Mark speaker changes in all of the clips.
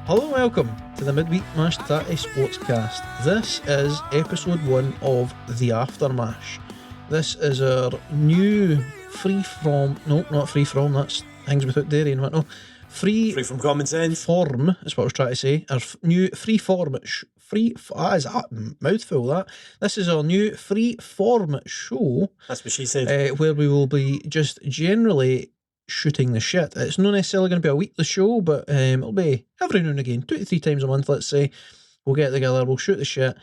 Speaker 1: Hello and welcome to the Midweek Mashed Tattie Sportscast. This is episode 1 of The Aftermash. This is our new that's things without dairy and whatnot. Free
Speaker 2: from common sense.
Speaker 1: Form is what I was trying to say. Our new free form is that mouthful that. This is our new free form show.
Speaker 2: That's what she said.
Speaker 1: Where we will be just generally shooting the shit. It's not necessarily going to be a weekly show, but it'll be every now and again, 2 to 3 times a month, let's say. We'll get together, we'll shoot the shit.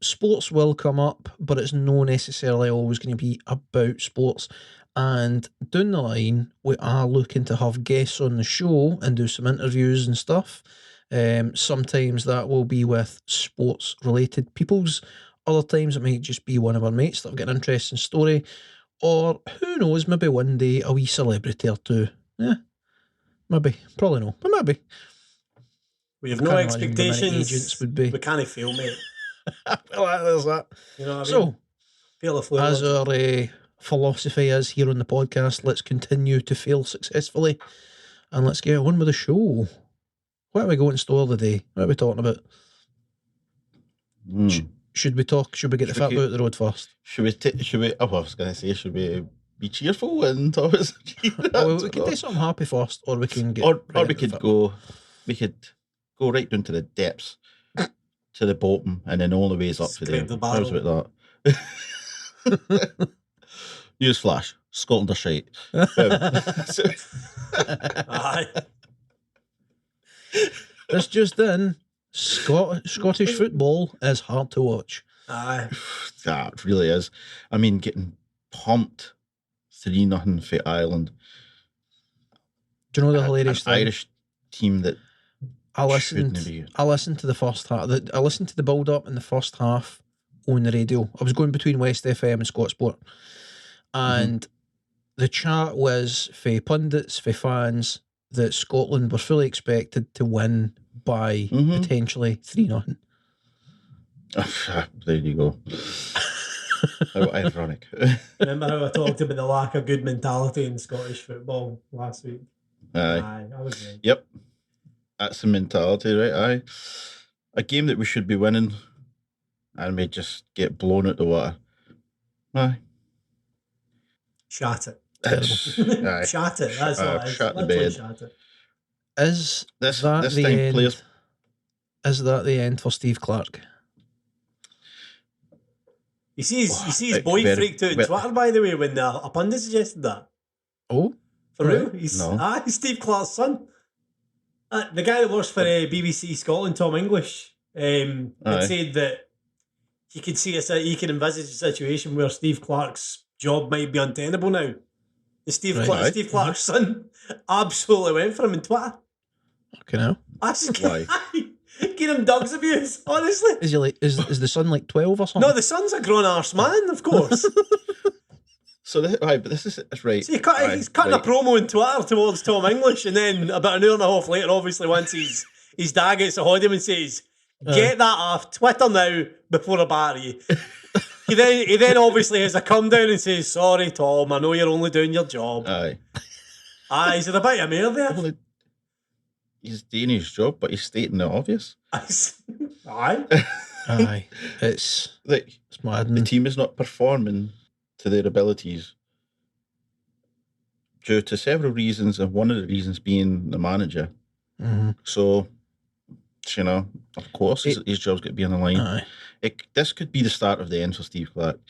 Speaker 1: Sports will come up, but it's not necessarily always going to be about sports. And down the line, we are looking to have guests on the show and do some interviews and stuff. Sometimes that will be with sports related peoples. Other times it might just be one of our mates that have got an interesting story. Or, who knows, maybe one day a wee celebrity or two. Yeah, maybe. Probably no, but maybe.
Speaker 2: We have no expectations.
Speaker 1: Agents would be.
Speaker 2: We can't fail, mate.
Speaker 1: Well, there's that.
Speaker 2: You know what I mean?
Speaker 1: So,
Speaker 2: feel the flow.
Speaker 1: As our philosophy is here on the podcast, let's continue to fail successfully. And let's get on with the show. What are we going to store today? What are we talking about? Should we get the fat out the road first?
Speaker 3: Should we? Oh, I was going to say, should we be cheerful and talk about
Speaker 1: we can do something happy first, or we can get.
Speaker 3: Or we could go. We could go right down to the depths, to the bottom, and then the only way is up to there. How's about that? Newsflash: Scotland are shite.
Speaker 2: Aye.
Speaker 1: This just in. Scottish football is hard to watch.
Speaker 2: Aye.
Speaker 3: That really is. I mean, getting pumped 3-0 for Ireland.
Speaker 1: Do you know the hilarious thing?
Speaker 3: Irish team that
Speaker 1: I listened to the first half. I listened to the build up in the first half on the radio. I was going between West FM and Scott Sport, and the chat was for pundits, for fans, that Scotland were fully expected to win by potentially 3-0.
Speaker 3: There you go. How ironic.
Speaker 2: Remember how I talked about the lack of good mentality in Scottish football last week?
Speaker 3: Aye,
Speaker 2: I was right.
Speaker 3: Yep. That's the mentality, right? Aye. A game that we should be winning and we just get blown out the water. Aye.
Speaker 2: Shat it.
Speaker 3: Aye.
Speaker 2: Shat it. That's what it is.
Speaker 3: Shat the bed.
Speaker 2: Shat it.
Speaker 1: Is
Speaker 3: this
Speaker 1: that
Speaker 3: this
Speaker 1: the
Speaker 3: time
Speaker 1: end?
Speaker 3: players?
Speaker 1: Is that the end for Steve Clarke?
Speaker 2: You see his boy freaked out on Twitter, by the way, when a pundit suggested that.
Speaker 1: Oh,
Speaker 2: for real? He's
Speaker 3: no.
Speaker 2: He's Steve Clarke's son. The guy that works for BBC Scotland, Tom English, had said that he could envisage a situation where Steve Clarke's job might be untenable now. Steve Clarke's son absolutely went for him on Twitter.
Speaker 1: Okay, now.
Speaker 3: Why?
Speaker 2: Give him Doug's abuse, honestly.
Speaker 1: Is he like is the son like 12 or something?
Speaker 2: No, the son's a grown arse man, of course.
Speaker 3: So this is right.
Speaker 2: So he's cutting a promo on Twitter towards Tom English, and then about an hour and a half later, obviously, once his dad gets a hold of him and says, "Get that off Twitter now before I batter you." He then obviously has a come down and says, "Sorry, Tom, I know you're only doing your job."
Speaker 3: Aye.
Speaker 2: Is it about a mayor there?
Speaker 3: He's doing his job, but he's stating the obvious.
Speaker 2: Aye.
Speaker 1: Aye. It's mad.
Speaker 3: The team is not performing to their abilities due to several reasons, and one of the reasons being the manager. So, of course, his job's got to be on the line.
Speaker 1: Aye.
Speaker 3: This could be the start of the end for Steve Clarke.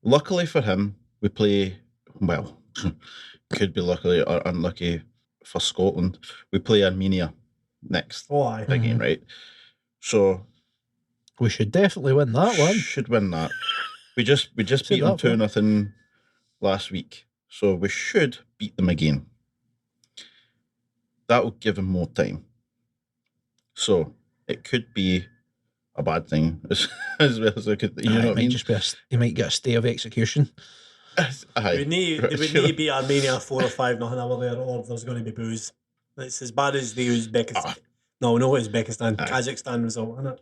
Speaker 3: Luckily for him, we play, well, could be luckily or unlucky for Scotland, we play Armenia next game, right? So
Speaker 1: we should definitely win that one.
Speaker 3: Should win that. We just beat them 2-0 last week, so we should beat them again. That will give them more time. So it could be a bad thing as well as it could. You know what I mean?
Speaker 1: You might get a stay of execution.
Speaker 2: We need to beat Armenia 4 or 5-0 over there, or there's going to be booze. It's as bad as the Uzbekistan. No, Uzbekistan. Kazakhstan result, isn't it?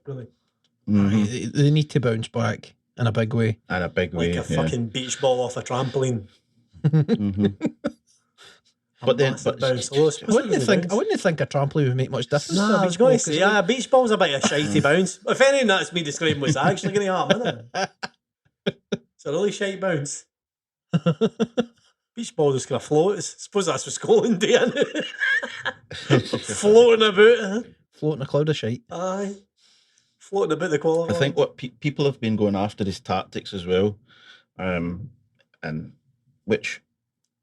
Speaker 2: Really.
Speaker 1: They need to bounce back in a big way.
Speaker 2: Like a fucking beach ball off a trampoline.
Speaker 3: But then,
Speaker 2: bounce.
Speaker 1: I wouldn't think a trampoline would make much difference.
Speaker 2: No, I was going to say, a beach ball's a bit of a shitey bounce. If anything, that's me describing what's actually going to happen, isn't it? It's a really shite bounce. Beach ball just going to float. I suppose that's what Scotland do, isn't it? Floating about.
Speaker 1: Floating a cloud of shite.
Speaker 2: Aye. Floating about the qualifier.
Speaker 3: I think what people have been going after is tactics as well. And which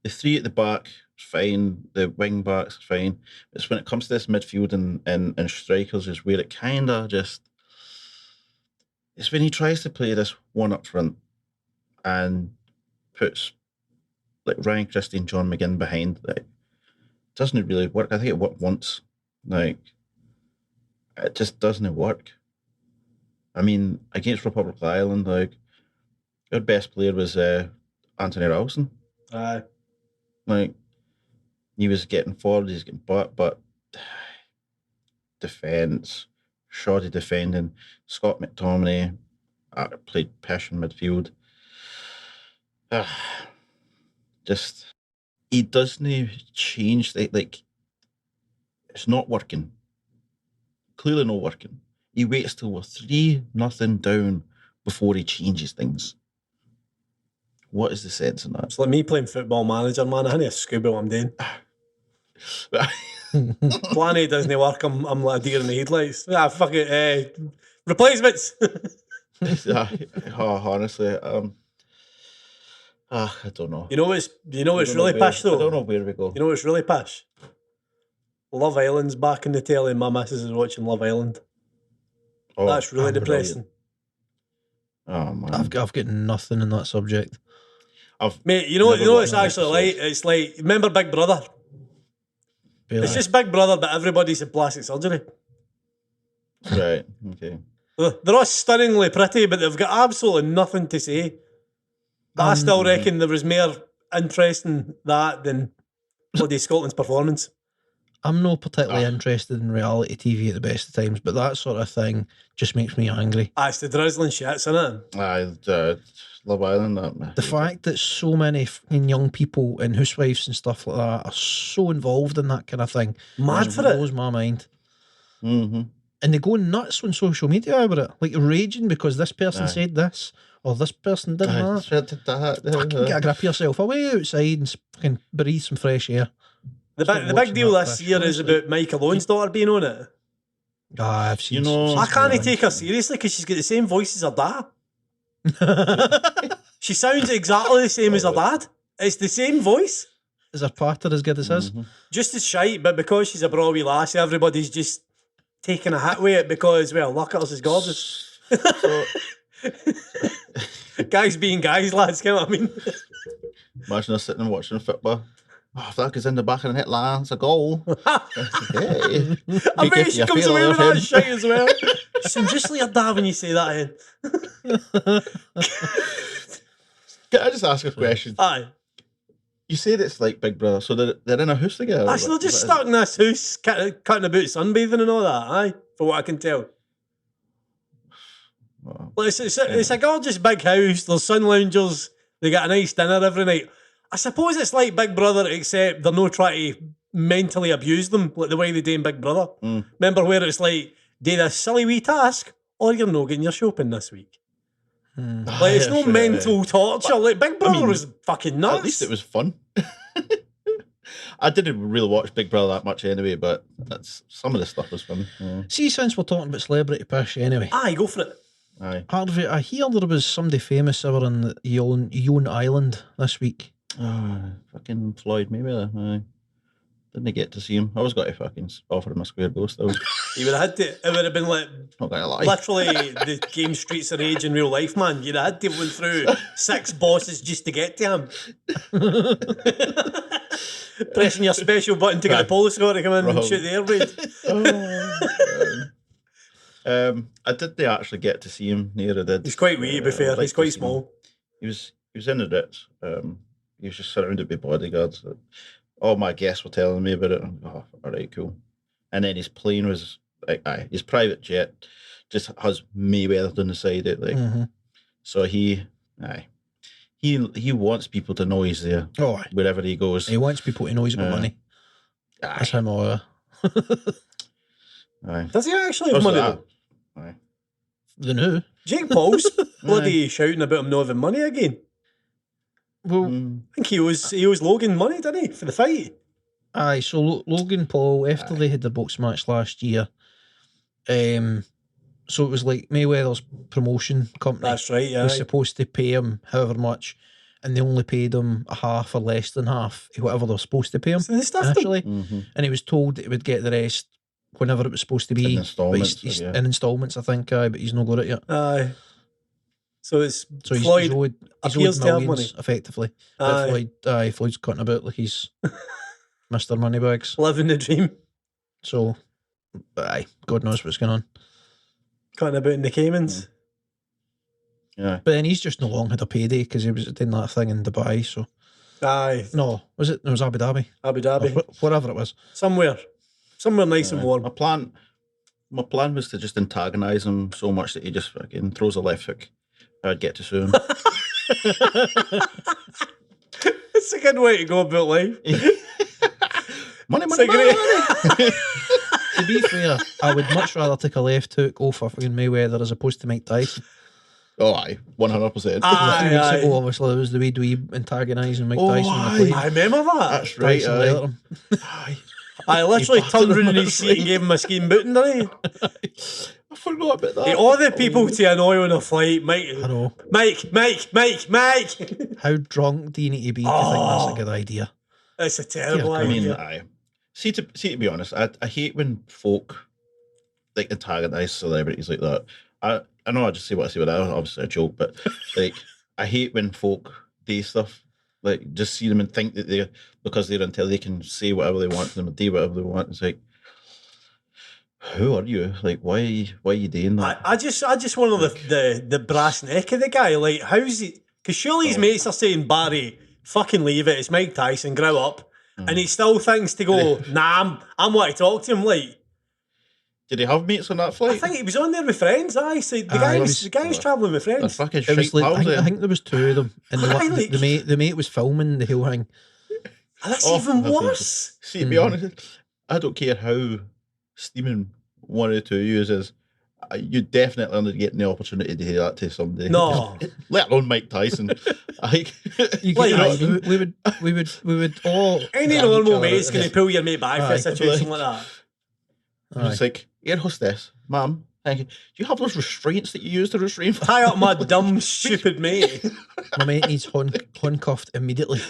Speaker 3: the three at the back is fine, the wing backs is fine. It's when it comes to this midfield and strikers is where it kind of just... It's when he tries to play this one up front and puts like Ryan Christie and John McGinn behind. Like, doesn't really work. I think it worked once. Like, it just doesn't work. I mean, against Republic of Ireland, like, our best player was Anthony Ralston.
Speaker 2: Aye.
Speaker 3: Like, he was getting forward, he's getting but defence, shoddy defending. Scott McTominay played pish in midfield. Just, he doesn't change. Like, it's not working. Clearly not working. He waits till we're 3-0 down before he changes things. What is the sense in that?
Speaker 2: It's like me playing Football Manager, man. I need a scuba what I'm doing. Plan A doesn't work. I'm like a deer in the headlights. Fuck it. Replacements.
Speaker 3: Honestly, I don't know.
Speaker 2: You know what's really pish though?
Speaker 3: I don't know where we go.
Speaker 2: You know what's really pish? Love Island's back in the telly and my missus is watching Love Island.
Speaker 3: Oh,
Speaker 2: that's really depressing.
Speaker 3: Oh man.
Speaker 1: I've got nothing in that subject.
Speaker 2: Mate, you know what it's actually like? It's like, remember Big Brother? It's just Big Brother, but everybody's in plastic surgery.
Speaker 3: Right, okay.
Speaker 2: They're all stunningly pretty, but they've got absolutely nothing to say. But I still reckon there was more interest in that than bloody Scotland's performance.
Speaker 1: I'm not particularly interested in reality TV at the best of times, but that sort of thing just makes me angry.
Speaker 2: It's the drizzling shits, isn't
Speaker 3: it? Love Island.
Speaker 1: The fact that so many young people and housewives and stuff like that are so involved in that kind of thing.
Speaker 2: Mad for it.
Speaker 1: Blows my mind.
Speaker 3: Mm-hmm.
Speaker 1: And they go nuts on social media about it. Like raging because this person said this or this person did that. Fucking get a grip of yourself. Away outside and fucking breathe some fresh air.
Speaker 2: The big deal this year is about Michael Owen's daughter being on it.
Speaker 1: I've seen.
Speaker 2: I can't take her seriously because she's got the same voice as her dad. She sounds exactly the same as her dad. It's the same voice.
Speaker 1: Is her patter as good as his?
Speaker 2: Just as shite, but because she's a braw wee lassie, everybody's just taking a hit with it because, well, look at us as gorgeous. Guys being guys, lads, you know what I mean?
Speaker 3: Imagine us sitting and watching football. Oh, if that goes in the back of the net, it's a goal. Hey.
Speaker 2: I bet she comes away with that shite as well. You sound just like your dad when you say that,
Speaker 3: Can I just ask a question?
Speaker 2: Aye.
Speaker 3: You said it's like Big Brother, so they're in a house together?
Speaker 2: Actually, they're just stuck in this house, cutting about sunbathing and all that, aye, for what I can tell.
Speaker 3: Wow.
Speaker 2: Well, it's a gorgeous big house, there's sun loungers, they get a nice dinner every night. I suppose it's like Big Brother, except they're not trying to mentally abuse them like the way they do in Big Brother. Remember where it's like, do this silly wee task, or you're not getting your shopping this week. Like, it's no mental torture. Like, Big Brother was fucking nuts.
Speaker 3: At least it was fun. I didn't really watch Big Brother that much anyway, but some of the stuff was fun. Yeah.
Speaker 1: See, since we're talking about celebrity pish anyway.
Speaker 2: Aye, go for it.
Speaker 3: Aye.
Speaker 1: Harvey, I hear there was somebody famous over on Yon Island this week.
Speaker 3: Fucking Floyd Mayweather. Aye. Didn't get to see him. I was going to fucking offer him a square go still.
Speaker 2: You would have had to. It would have been like
Speaker 3: not gonna lie.
Speaker 2: Literally the game Streets of Rage in real life, man. You'd have had to went through 6 bosses just to get to him. Pressing your special button to get the police car to come in and shoot the air raid.
Speaker 3: I did actually get to see him near. I did.
Speaker 2: He's quite wee, to be fair. He's quite small.
Speaker 3: He was in the Ritz. He was just surrounded by bodyguards. All my guests were telling me about it. Oh, all right, cool. And then his plane was his private jet just has Mayweather on the side. So he he wants people to know he's there.
Speaker 1: Oh,
Speaker 3: wherever he goes.
Speaker 1: He wants people to know he's got money. That's him all.
Speaker 3: Aye.
Speaker 2: Does he actually have money though?
Speaker 3: Aye.
Speaker 1: The new
Speaker 2: Jake Paul's bloody shouting about him not having money again.
Speaker 1: Well,
Speaker 2: I think he owes Logan money, didn't he, for the fight?
Speaker 1: Aye, so Logan Paul, after they had the box match last year, so it was like Mayweather's promotion company.
Speaker 2: That's right, yeah.
Speaker 1: Was supposed to pay him however much, and they only paid him a half or less than half of whatever they're supposed to pay him
Speaker 2: So they stuffed him.
Speaker 1: initially. And he was told that he would get the rest whenever it was supposed to be.
Speaker 3: In installments,
Speaker 1: He's in installments, I think, but he's not got it yet.
Speaker 2: Aye. So it's
Speaker 1: So
Speaker 2: Floyd
Speaker 1: he's owed
Speaker 2: appears to have
Speaker 1: millions,
Speaker 2: money.
Speaker 1: effectively.
Speaker 2: Aye.
Speaker 1: But Floyd's cutting about like he's Mr. Moneybags.
Speaker 2: Living the dream.
Speaker 1: So, God knows what's going on.
Speaker 2: Cutting about in the Caymans.
Speaker 3: Yeah.
Speaker 1: But then he's just no long had a payday because he was doing that thing in Dubai. So,
Speaker 2: Aye.
Speaker 1: no, it was Abu Dhabi.
Speaker 2: Abu Dhabi.
Speaker 1: Or whatever it was.
Speaker 2: Somewhere nice and warm.
Speaker 3: My plan was to just antagonise him so much that he just fucking throws a left hook. I'd get to sue him.
Speaker 2: It's a good way to go about life.
Speaker 3: money.
Speaker 1: To be fair, I would much rather take a left hook off for fucking Mayweather as opposed to Mike Tyson.
Speaker 3: Oh, aye, 100%.
Speaker 1: 3 weeks ago, obviously, there was the wee dweeb antagonising Mike Tyson on the plane.
Speaker 2: I remember that.
Speaker 3: That's right.
Speaker 1: Tyson let him.
Speaker 2: I literally turned around in his seat and gave him a scheme booting, didn't he?
Speaker 3: I forgot about that.
Speaker 2: All the people to annoy on a flight, Mike.
Speaker 1: I know.
Speaker 2: Mike.
Speaker 1: How drunk do you need to be to think that's a good idea?
Speaker 2: It's a terrible
Speaker 3: I mean,
Speaker 2: idea.
Speaker 3: aye. See, to be honest, I hate when folk like antagonise celebrities like that. I know I just say what I say, but that's obviously a joke. But like, I hate when folk do stuff like just see them and think that because they're until they can say whatever they want to them and do whatever they want. It's like, who are you? Like, why are you doing that?
Speaker 2: I just wonder the brass neck of the guy. Like, how's he? Because surely his mates are saying, Barry, fucking leave it. It's Mike Tyson. Grow up. And he still thinks to go, nah, I'm want to talk to him. Like,
Speaker 3: did he have mates on that flight?
Speaker 2: I think he was on there with friends. Aye, so the guy was travelling with
Speaker 3: They're
Speaker 2: friends.
Speaker 3: fucking
Speaker 1: It was
Speaker 3: shite
Speaker 1: like,
Speaker 3: pals
Speaker 1: I
Speaker 3: then.
Speaker 1: think there was 2 of them, and the mate was filming the whole thing.
Speaker 2: And that's even worse.
Speaker 3: See, to be honest, I don't care how steaming one or two of you is. You definitely aren't getting the opportunity to hear that to somebody.
Speaker 2: No.
Speaker 3: Let alone Mike Tyson.
Speaker 2: Like,
Speaker 1: We would all.
Speaker 2: any normal mate's going to pull your mate back for a situation like that.
Speaker 3: It's like, air hostess, ma'am, thank you. Do you have those restraints that you use to restrain?
Speaker 2: Tie up my dumb, stupid mate.
Speaker 1: My mate needs handcuffed immediately.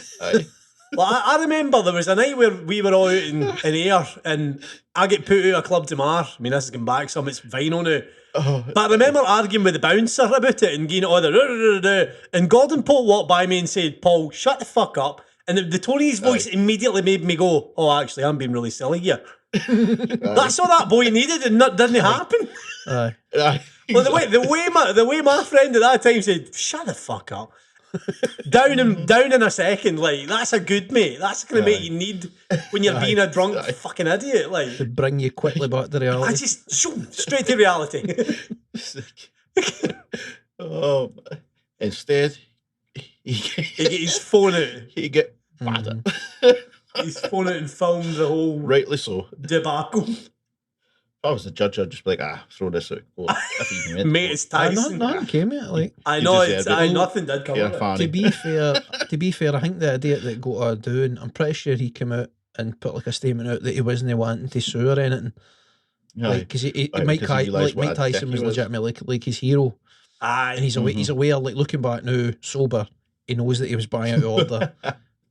Speaker 2: Well, I remember there was a night where we were all out in air and I get put out of Club Tomorrow. I mean, this is going back some, it's vinyl now. But I remember arguing with the bouncer about it and getting all the and Gordon Paul walked by me and said, Paul, shut the fuck up. And the tone of his voice immediately made me go, oh, actually, I'm being really silly here. That's all that boy needed and that didn't happen. Well, the way my friend at that time said, shut the fuck up. Down in a second, like, that's a good mate. That's going to make you need when you're being a drunk fucking idiot. Like,
Speaker 1: To bring you quickly back to reality.
Speaker 2: I just straight to reality.
Speaker 3: Instead,
Speaker 2: He get his phone out.
Speaker 3: he get battered.
Speaker 2: His phone out and filmed the whole
Speaker 3: Rightly so.
Speaker 2: debacle.
Speaker 3: If I was the judge, I'd just be like, throw this out. Go. If he's meant
Speaker 2: Mate, it's Tyson.
Speaker 1: Nothing came yet. Like,
Speaker 2: I know
Speaker 3: He
Speaker 2: it's
Speaker 3: deserved it.
Speaker 2: nothing did come
Speaker 3: Yeah,
Speaker 2: of it.
Speaker 3: fanny.
Speaker 1: to be fair, I think the idiot that got doing, I'm pretty sure he came out and put like a statement out that he wasn't wanting to sue or anything.
Speaker 3: Yeah,
Speaker 1: Like, because
Speaker 3: Mike
Speaker 1: Mike Tyson was legitimately like his hero,
Speaker 2: Aye.
Speaker 1: and he's aware. Like, looking back now, sober, he knows that he was buying out of order,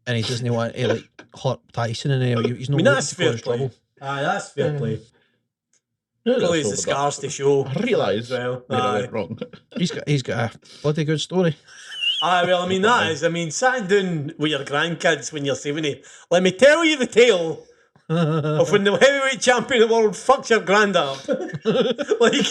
Speaker 1: and he doesn't want to like hurt Tyson and he's not.
Speaker 2: I mean, that's
Speaker 1: looking
Speaker 2: fair
Speaker 1: for his
Speaker 2: play.
Speaker 1: trouble.
Speaker 2: Aye, that's fair play.
Speaker 3: Yeah,
Speaker 2: Probably
Speaker 3: that's
Speaker 2: it's the
Speaker 3: all
Speaker 2: scars to show.
Speaker 3: I realise
Speaker 2: Well,
Speaker 3: where I
Speaker 2: aye.
Speaker 3: went wrong.
Speaker 1: He's got a bloody good story.
Speaker 2: Aye, well, I mean, sitting down with your grandkids when you're 70. Let me tell you the tale of when the heavyweight champion of the world fucked your grand up. Like,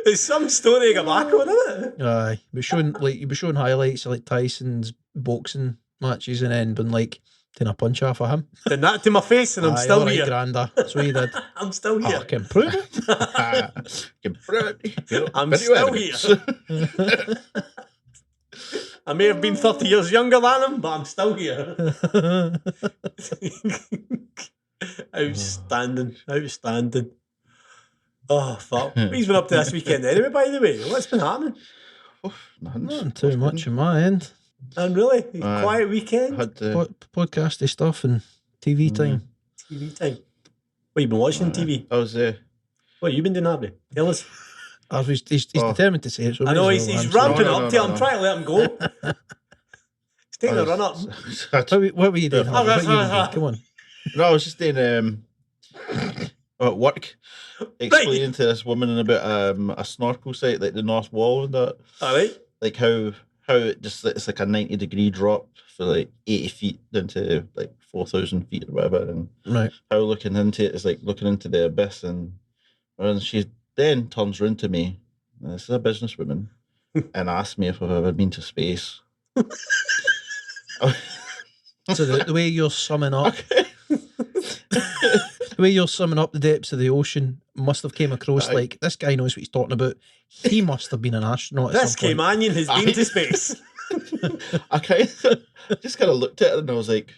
Speaker 2: it's some story to go back on, isn't it?
Speaker 1: Aye, he was showing highlights of like Tyson's boxing matches, and then been like taking a punch off of him.
Speaker 2: Did that to my face, and I'm still
Speaker 1: all right,
Speaker 2: here.
Speaker 1: Granda. That's what he did.
Speaker 2: I'm still here.
Speaker 1: I can prove it.
Speaker 2: I'm still here. I may have been 30 years younger than him, but I'm still here. Outstanding. Oh, fuck. What he's been up to this weekend anyway, by the way? What's been happening?
Speaker 1: Not too much on my end.
Speaker 2: And really? Quiet weekend?
Speaker 3: Had
Speaker 1: Podcasty stuff and TV time.
Speaker 2: TV time. What you been watching on TV?
Speaker 3: I was
Speaker 2: What you been doing, Abby? Tell us.
Speaker 1: He's determined to say it. So
Speaker 2: I know he's ramping up to it. I'm trying to let him go. He's taking a run up.
Speaker 1: What were you doing? Come on.
Speaker 3: No, I was just doing at work, explaining to this woman about a snorkel site like the North Wall and that.
Speaker 2: All right.
Speaker 3: Like how it's like a 90-degree drop for like 80 feet down to like 4,000 feet or whatever, and how looking into it is like looking into the abyss, and she then turns round to me, and this is a businesswoman, and asks me if I've ever been to space.
Speaker 1: So the way you're summing up, the way you're summing up the depths of the ocean must have came across like this guy knows what he's talking about. He must have been an astronaut.
Speaker 2: This Caymanian has been to space.
Speaker 3: I just kind of looked at it and I was like,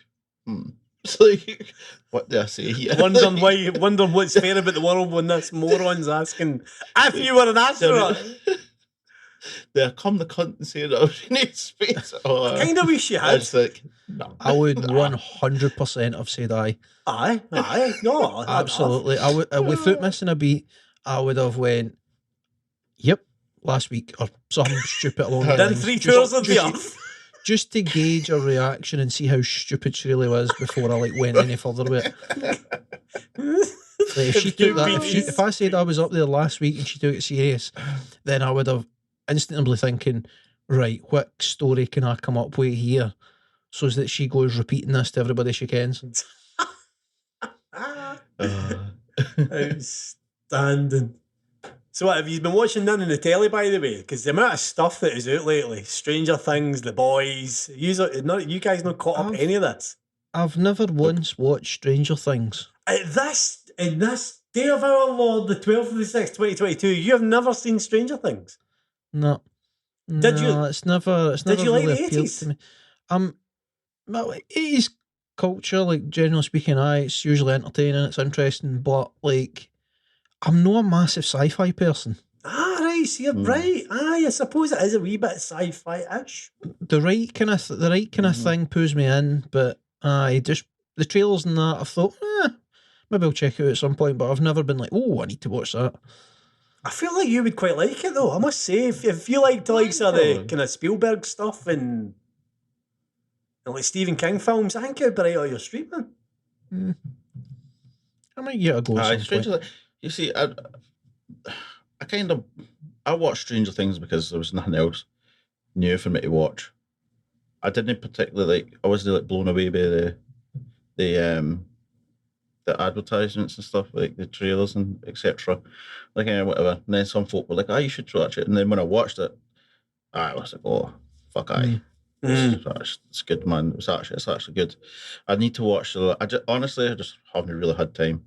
Speaker 3: It's like, what do I say here?
Speaker 2: Wondering what's fair about the world when this moron's asking if you were an astronaut.
Speaker 3: There come the cunt and say that I was in space.
Speaker 2: I kind of wish you had.
Speaker 3: Like, no.
Speaker 1: I would 100% have said aye.
Speaker 2: Aye, no,
Speaker 1: absolutely. I would, without missing a beat, I would have went, yep, last week or something stupid along the
Speaker 2: Done
Speaker 1: lines.
Speaker 2: 3 tours of the earth.
Speaker 1: Just to gauge her reaction and see how stupid she really was before I went any further with it. If she took that, if I said I was up there last week and she took it serious, then I would have instantly thinking, right, what story can I come up with here so that she goes repeating this to everybody she can.
Speaker 2: Outstanding. So what, have you been watching none in the telly, by the way? Because the amount of stuff that is out lately, Stranger Things, The Boys, you guys not caught up any of this?
Speaker 1: I've never once watched Stranger Things.
Speaker 2: In this day of our Lord, the 12th of the 6th, 2022, you have never seen Stranger Things?
Speaker 1: No.
Speaker 2: Did you?
Speaker 1: It's never
Speaker 2: Did you
Speaker 1: really
Speaker 2: like the
Speaker 1: appealed
Speaker 2: 80s?
Speaker 1: to me. 80s culture, generally speaking, it's usually entertaining, it's interesting, but I'm not a massive sci-fi person.
Speaker 2: Right, so you're right. I suppose it is a wee bit sci-fi-ish.
Speaker 1: The right kind of thing pulls me in, but just the trailers and that, I've thought, maybe I'll check it out at some point, but I've never been like, oh, I need to watch that.
Speaker 2: I feel like you would quite like it though, I must say. If you like the likes of the kind of Spielberg stuff and like Stephen King films, I think it would be right on your street, man.
Speaker 1: I might get a go at some point.
Speaker 3: You see, I watched Stranger Things because there was nothing else new for me to watch. I didn't particularly I wasn't blown away by the advertisements and stuff, like the trailers and etc. Whatever. And then some folk were like, you should watch it. And then when I watched it, I was like, oh, fuck aye. It's good, man. It's actually good. I need to watch it. I just haven't really had time.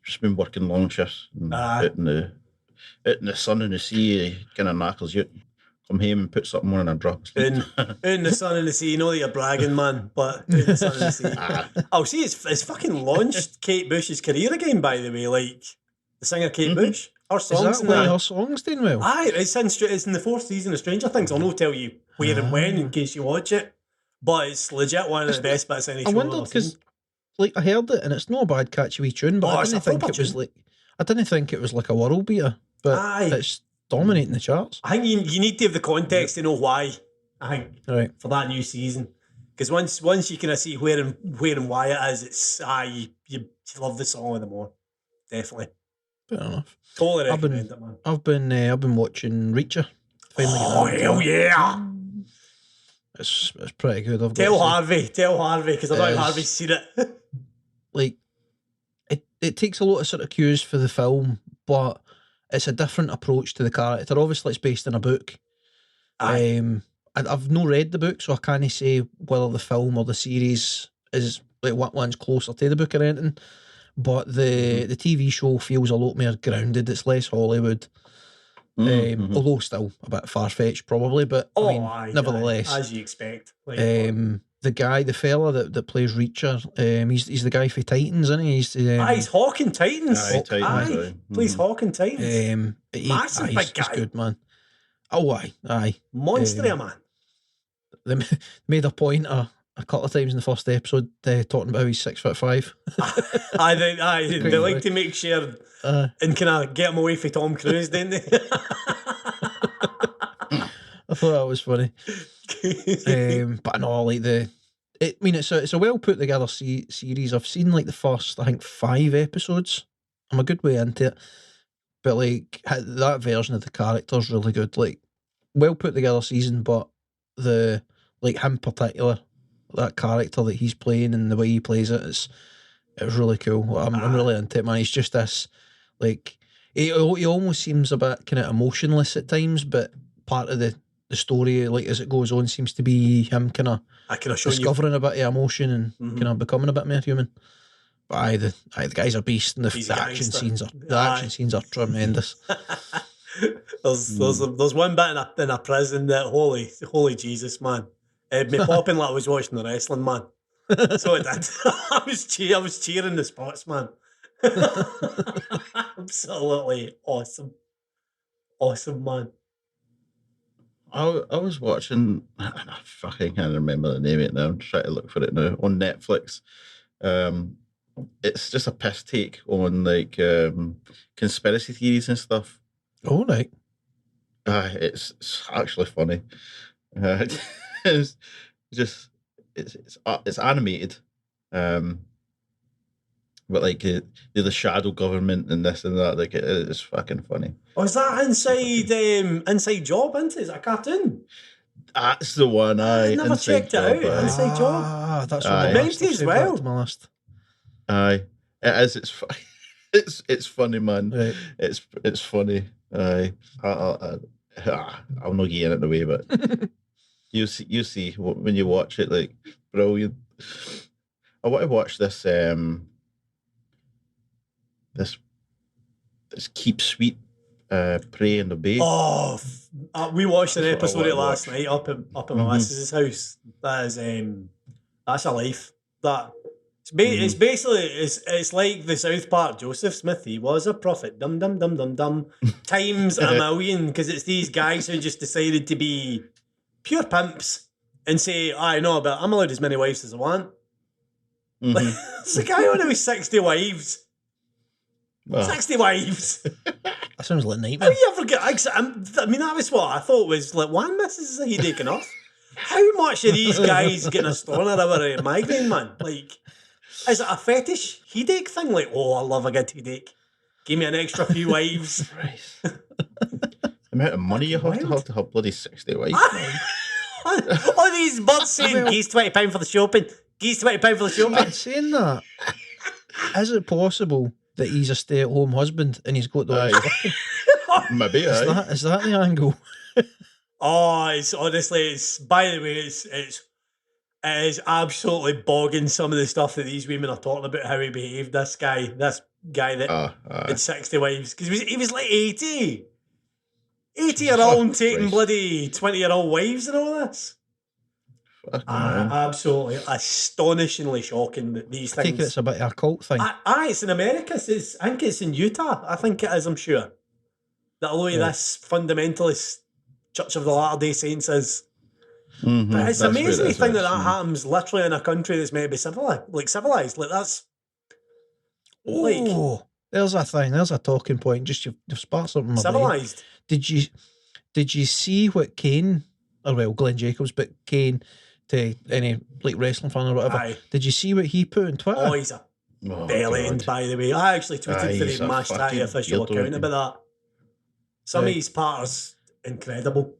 Speaker 3: Just been working long shifts and out in the sun and the sea, kind of knackers you. Come home and put something on and I drop asleep.
Speaker 2: In the sun and the sea, you know that you're bragging, man, but in the sun and the sea. Oh, see, it's fucking launched Kate Bush's career again, by the way, like the singer Kate Bush. Her songs.
Speaker 1: Is that why her songs doing well?
Speaker 2: Aye, it's in the 4th season of Stranger Things. I'll not tell you where and when in case you watch it, but it's legit one of the best bits of any show.
Speaker 1: I wondered because, I heard it and it's not a bad catchy wee tune, but I didn't think it was like a world beater, but it's dominating the charts.
Speaker 2: I think you need to have the context to know why. I think for that new season, because once you kind of see where and why it is, it's you love the song all the more. Definitely.
Speaker 1: Fair enough.
Speaker 2: Totally recommend it, man.
Speaker 1: I've been watching Reacher.
Speaker 2: Finally hell yeah!
Speaker 1: It's pretty good.
Speaker 2: Tell Harvey, because I know Harvey's seen it.
Speaker 1: It takes a lot of sort of cues for the film, but it's a different approach to the character. Obviously, it's based in a book. I've not read the book, so I can't say whether the film or the series is what one's closer to the book or anything. But the TV show feels a lot more grounded. It's less Hollywood. Although still a bit far-fetched probably, but nevertheless.
Speaker 2: As you expect.
Speaker 1: The fella that plays Reacher, he's the guy for Titans, isn't he?
Speaker 2: He's Hawk in Titans. Plays
Speaker 1: Mm-hmm.
Speaker 2: Hawk in Titans. Massive big guy.
Speaker 1: He's good, man. Oh, aye.
Speaker 2: Monster, man.
Speaker 1: They made a point a couple of times in the first episode talking about how he's 6'5".
Speaker 2: They like to make sure and kind of get him away from Tom Cruise, didn't they?
Speaker 1: I thought that was funny. But no, like it's a well put together series. I've seen like the first, I think, 5 episodes. I'm a good way into it, but like that version of the character's really good. Like, well put together season, but the like him particular, that character that he's playing and the way he plays it's really cool. I'm really into it, man. He's just this like he almost seems a bit kind of emotionless at times, but part of the story, like as it goes on, seems to be him kind of discovering a bit of emotion and kind of becoming a bit more human. But the guy's a beast, and the action scenes are tremendous.
Speaker 2: There's one bit in a prison that holy Jesus, man, it me popping like I was watching the wrestling, man. So it did. I was cheering the spots, man. Absolutely awesome, man.
Speaker 3: I was watching, I fucking can't remember the name of it now. I'm trying to look for it now on Netflix. It's just a piss take on like conspiracy theories and stuff.
Speaker 1: Oh, right.
Speaker 3: It's actually funny. It's animated, but like the shadow government and this and that, like it's fucking funny.
Speaker 2: Oh, is that Inside Job? Is it a cartoon?
Speaker 3: That's the one.
Speaker 2: I never checked it out. Inside Job.
Speaker 1: That's on my list.
Speaker 2: As well.
Speaker 3: Aye, it is. It's funny, man.
Speaker 1: Right.
Speaker 3: It's funny. Aye, I'll not get in it away, but you see when you watch it, like brilliant. I want to watch this this Keep Sweet, Pray and Obey.
Speaker 2: Oh, we watched an episode of it last night up at my missus's house. That is that's a life. That it's basically it's like the South Park Joseph Smith. He was a prophet. Dum dum dum dum dum. Times a million, because it's these guys who just decided to be pure pimps and say, I know, but I'm allowed as many wives as I want. Like, it's a guy on who's 60 wives. Oh. 60 wives.
Speaker 1: That sounds like a nightmare.
Speaker 2: How you ever get? I mean, that was what I thought was like one missus he taken off. How much are these guys getting a stoner over a migraine, man? Like, is it a fetish headache thing? Like, oh, I love a good headache. Give me an extra few wives.
Speaker 3: The amount of money you have to have bloody 60 wives.
Speaker 2: All these butts saying, "Geese £20 for the shopping. Geese £20 for the shopping."
Speaker 1: I'm saying that. Is it possible that he's a stay-at-home husband and he's got the working?
Speaker 3: Maybe,
Speaker 1: is that the angle?
Speaker 2: Oh, it's honestly, by the way, it is absolutely bogging some of the stuff that these women are talking about, how he behaved. This guy that had 60 wives, because he was like 80 year old taking bloody 20-year-old wives and all this. Absolutely astonishingly shocking that these things.
Speaker 1: I think it's a bit of a cult thing.
Speaker 2: It's in America. I think it's in Utah. I think it is, I'm sure. That although this fundamentalist Church of the Latter-day Saints is. But it's amazing to think that happens literally in a country that's meant to be civilized. Like that's.
Speaker 1: There's a thing. There's a talking point. Just you've sparked something.
Speaker 2: Civilized.
Speaker 1: Did you see what Kane, Glenn Jacobs, but Kane, to any like wrestling fan or whatever?
Speaker 2: Aye.
Speaker 1: Did you see what he put on Twitter?
Speaker 2: Oh, he's a belly end, by the way. I actually tweeted for the Mashed Tattie official account about that. Some of his parts incredible.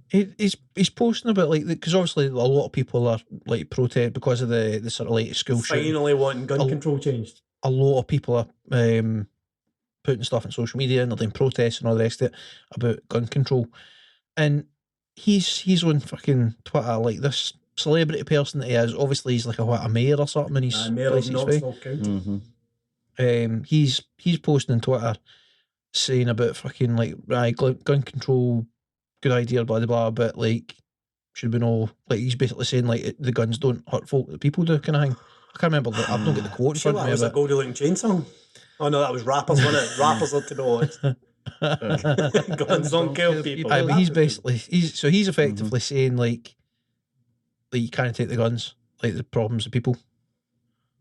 Speaker 1: He's posting about like, because obviously a lot of people are like protest because of the sort of like school shooting.
Speaker 2: Finally wanting gun control changed.
Speaker 1: A lot of people are putting stuff on social media and they're doing protests and all the rest of it about gun control. And he's on fucking Twitter like this celebrity person that he is. Obviously he's like a mayor or something in his
Speaker 2: mayor of Knoxville County.
Speaker 1: He's posting on Twitter saying about fucking like right gun control, good idea, blah blah blah, but like should we know, like he's basically saying like the guns don't hurt folk, the people do, kind of thing. I can't remember. I've not got the quote in front of me.
Speaker 2: That was a Goldie Ling Chain song. Oh no, that was rappers, wasn't it? Rappers are to know it. Guns don't kill people.
Speaker 1: But he's basically he's effectively saying like you can't take the guns, like the problems of people,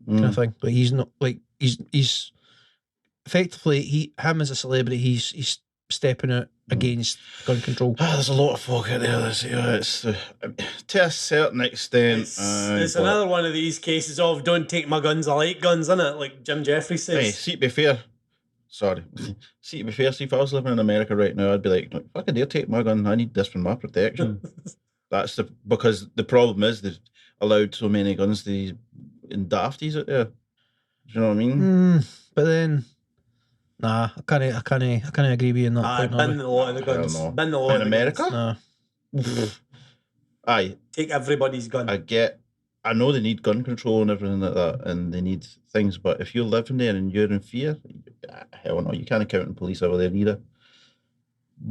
Speaker 1: kind of thing. But he's not like he's effectively him as a celebrity. He's stepping out against gun control.
Speaker 3: There's a lot of folk out there that's, it's to a certain extent.
Speaker 2: It's another one of these cases of don't take my guns, I like guns, innit? Like Jim Jeffries says.
Speaker 3: Hey, see, to be fair, if I was living in America right now, I'd be like, if I could dare take my gun, I need this for my protection. Because the problem is they've allowed so many guns in dafties out there. Do you know what I mean?
Speaker 1: But then, nah, I can't agree with you on that point.
Speaker 2: Ban the lot of the guns. Ban the lot
Speaker 3: in America?
Speaker 2: Nah.
Speaker 3: Aye.
Speaker 2: Take everybody's gun.
Speaker 3: I know they need gun control and everything like that, and they need things, but if you're living there and you're in fear, hell no, you can't count on police over there either.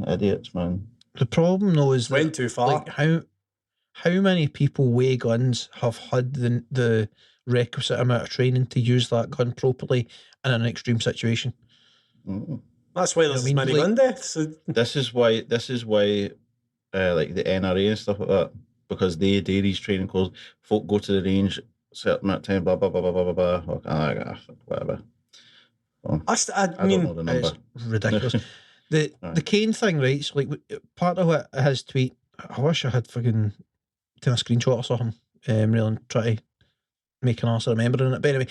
Speaker 3: Idiots, man.
Speaker 1: The problem though is
Speaker 2: went too far.
Speaker 1: Like how many people with guns have had the requisite amount of training to use that gun properly in an extreme situation?
Speaker 2: That's why there's many gun deaths.
Speaker 3: This is why like the NRA and stuff like that, because they do these training courses. Folk go to the range certain amount of time, blah blah blah blah blah blah blah. Whatever. Well,
Speaker 2: I mean,
Speaker 1: it's ridiculous. The Kane thing, right? So like part of it, his tweet. I wish I had fucking taken a screenshot or something. Really, and try to make an arse of remembering it. But anyway,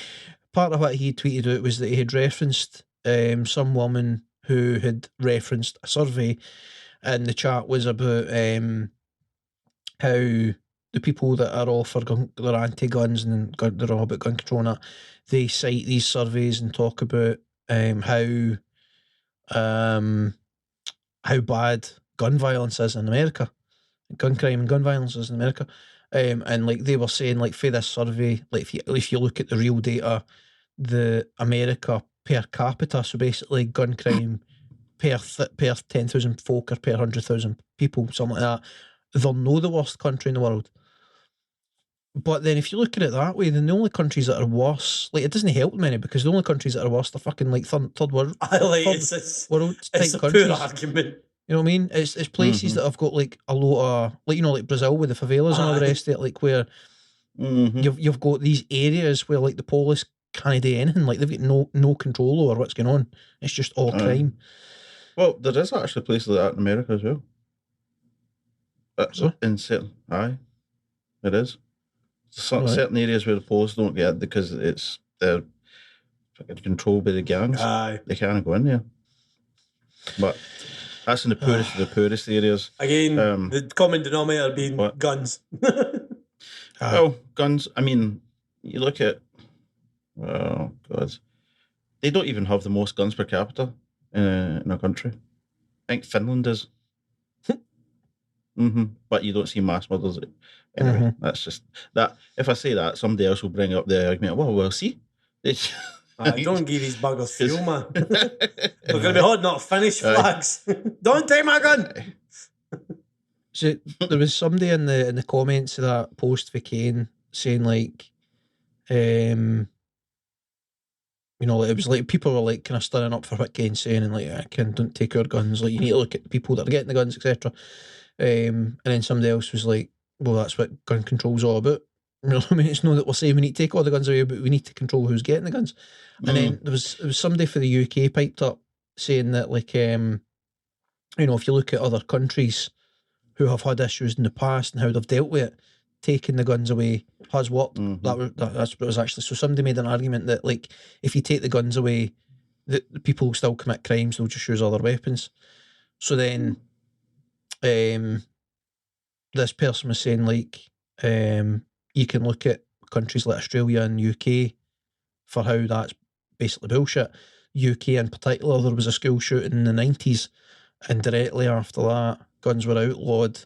Speaker 1: part of what he tweeted out was that he had referenced some woman who had referenced a survey, and the chat was about how the people that are all for they're anti-guns and they're all about gun control and that, they cite these surveys and talk about how bad gun violence is in America, gun crime and gun violence is in America, and like they were saying, like for this survey, like if you look at the real data, the America per capita, so basically gun crime per 10,000 folk or per 100,000 people, something like that, they're no the worst country in the world. But then if you look at it that way, then the only countries that are worse, like it doesn't help them any, because the only countries that are worse are fucking like third world, world type countries.
Speaker 2: Poor argument.
Speaker 1: You know what I mean? It's places that have got like a lot of, like, you know, like Brazil with the favelas and all the rest of it, like where you've got these areas where like the police can't do anything, like they've got no control over what's going on. It's just all crime.
Speaker 3: Well, there is actually places like that in America as well.
Speaker 1: So?
Speaker 3: In certain, it is. Certain areas where the police don't get it because they're controlled by the gangs. They can't go in there. But that's in the poorest of the poorest areas.
Speaker 2: Again, the common denominator being guns.
Speaker 3: Well, guns. I mean, you look at. Oh God, they don't even have the most guns per capita in a country. I think Finland is. But you don't see mass murders. Anyway, that's just that. If I say that, somebody else will bring up the argument. Well, we'll see.
Speaker 2: Don't give these buggers fuel, man. We're going to be holding up Finnish flags. Don't take my gun.
Speaker 1: So there was somebody in the comments of that post for Kane saying like, you know, like, it was like people were like kind of stirring up for what Kane's saying and like, don't take our guns. Like you need to look at the people that are getting the guns, etc. And then somebody else was like, well, that's what gun control's all about. You know what I mean? It's not that we're saying we need to take all the guns away, but we need to control who's getting the guns. And then there was somebody for the UK piped up saying that, like, you know, if you look at other countries who have had issues in the past and how they've dealt with it, taking the guns away has worked. That's what it was actually. So somebody made an argument that, like, if you take the guns away, the people will still commit crimes, they'll just use other weapons. So then this person was saying, like, you can look at countries like Australia and UK for how that's basically bullshit. UK in particular, there was a school shooting in the 90s, and directly after that, guns were outlawed,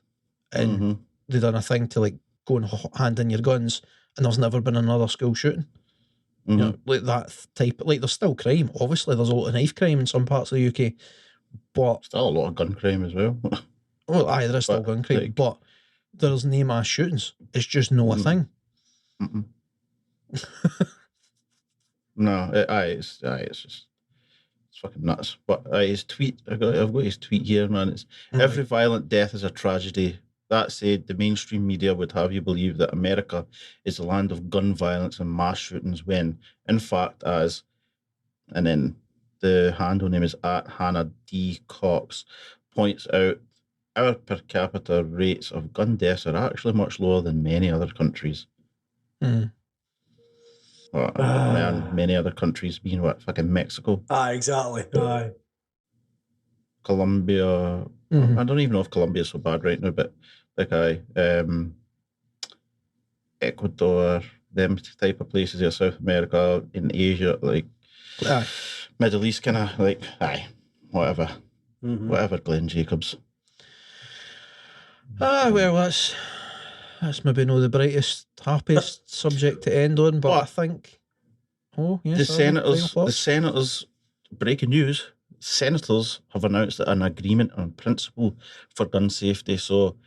Speaker 1: and they done a thing to like go and hand in your guns, and there's never been another school shooting. You know, like that type. Like there's still crime. Obviously, there's a lot of knife crime in some parts of the UK, but
Speaker 3: still a lot of gun crime as well.
Speaker 1: well, aye, there is still gun crime, but there's no mass shootings. It's just no a thing.
Speaker 3: No, it's just it's fucking nuts. But his tweet, I've got his tweet here, man. It's every violent death is a tragedy. That said, the mainstream media would have you believe that America is the land of gun violence and mass shootings when, in fact, and then the handle name is @Hannah D. Cox, points out our per capita rates of gun deaths are actually much lower than many other countries. Many other countries being fucking Mexico.
Speaker 2: Exactly. Aye.
Speaker 3: Colombia. I don't even know if Colombia is so bad right now, but Ecuador, them type of places here, South America, in Asia, Middle East, kind of whatever. Whatever, Glenn Jacobs.
Speaker 1: Well, that's maybe not the brightest, happiest subject to end on, but I think. Oh, yes.
Speaker 3: The senators, breaking news, senators have announced an agreement on principle for gun safety. So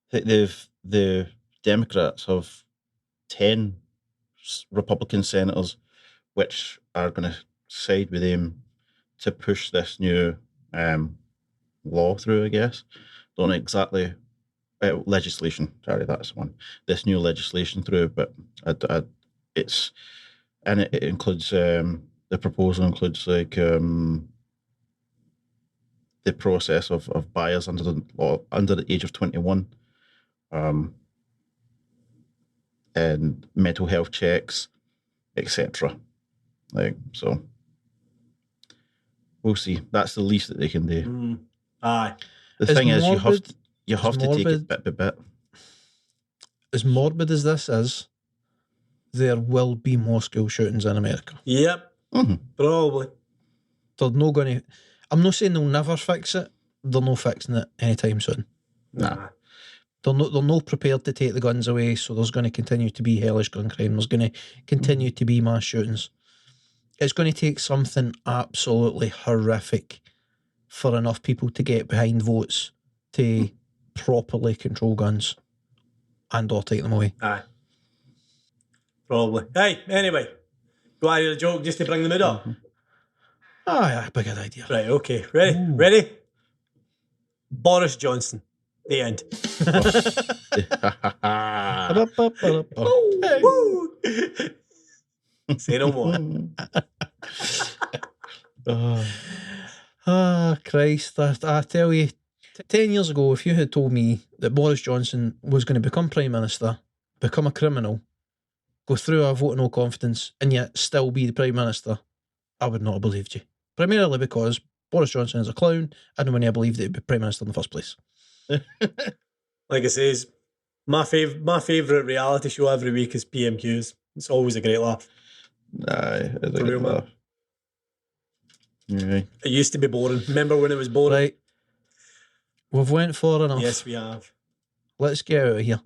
Speaker 3: the Democrats have 10 Republican senators which are going to side with them to push this new law through, I guess. Don't know exactly. Legislation, sorry, that's one. This new legislation through, but it includes the proposal includes the process of buyers under the age of 21, and mental health checks, etc. So we'll see. That's the least that they can do.
Speaker 2: Aye.
Speaker 3: The thing is, you have to take it bit by bit.
Speaker 1: As morbid as this is, there will be more school shootings in America.
Speaker 2: Yep. Probably.
Speaker 1: They're not going to. I'm not saying they'll never fix it. They're not fixing it anytime soon.
Speaker 3: Nah.
Speaker 1: They're not prepared to take the guns away, so there's going to continue to be hellish gun crime. There's going to continue to be mass shootings. It's going to take something absolutely horrific for enough people to get behind votes to properly control guns and or take them away.
Speaker 2: Aye. Probably. Hey, anyway. Do I hear a joke just to bring the mood up?
Speaker 1: Aye, but good idea.
Speaker 2: Right, okay. Ready? Ooh. Ready? Boris Johnson. The end. Say no more.
Speaker 1: Christ. I tell you, 10 years ago, if you had told me that Boris Johnson was going to become Prime Minister, become a criminal, go through a vote of no confidence, and yet still be the Prime Minister, I would not have believed you. Primarily because Boris Johnson is a clown, and when I believed he'd be Prime Minister in the first place.
Speaker 2: Like I says, my favourite reality show every week is PMQs. It's always a great laugh.
Speaker 3: Aye, it's a good laugh. Yeah.
Speaker 2: It used to be boring. Remember when it was boring?
Speaker 1: Right. We've went far enough.
Speaker 2: Yes, we have.
Speaker 1: Let's get out of here.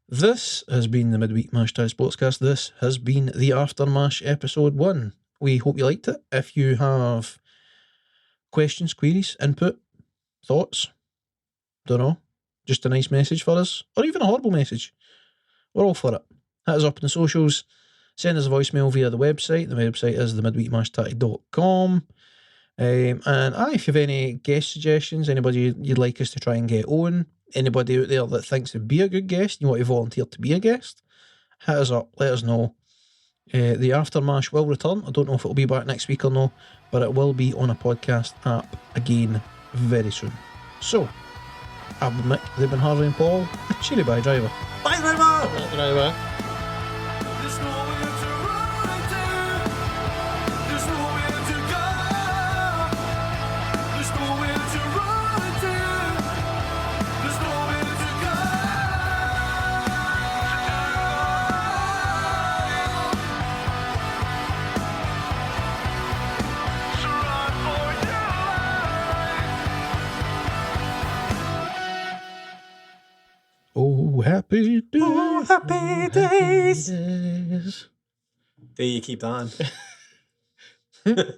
Speaker 1: This has been the Midweek Mashed Tattie Sportscast. This has been the Aftermash episode 1. We hope you liked it. If you have questions, queries, input, thoughts, don't know, just a nice message for us, or even a horrible message, we're all for it. Hit us up in the socials. Send us a voicemail via the website. The website is themidweekmashedtattie.com. And if you have any guest suggestions, anybody you'd like us to try and get on, anybody out there that thinks it'd be a good guest, you want to volunteer to be a guest, hit us up, let us know. The Aftermash will return. I don't know if it'll be back next week or no, but it will be on a podcast app again very soon. So, I've been Mick, they've been Harvey and Paul. A cheery bye, driver.
Speaker 2: Bye, driver!
Speaker 3: Bye, driver.
Speaker 1: Oh, happy days.
Speaker 2: Oh, happy days. Do you keep that on?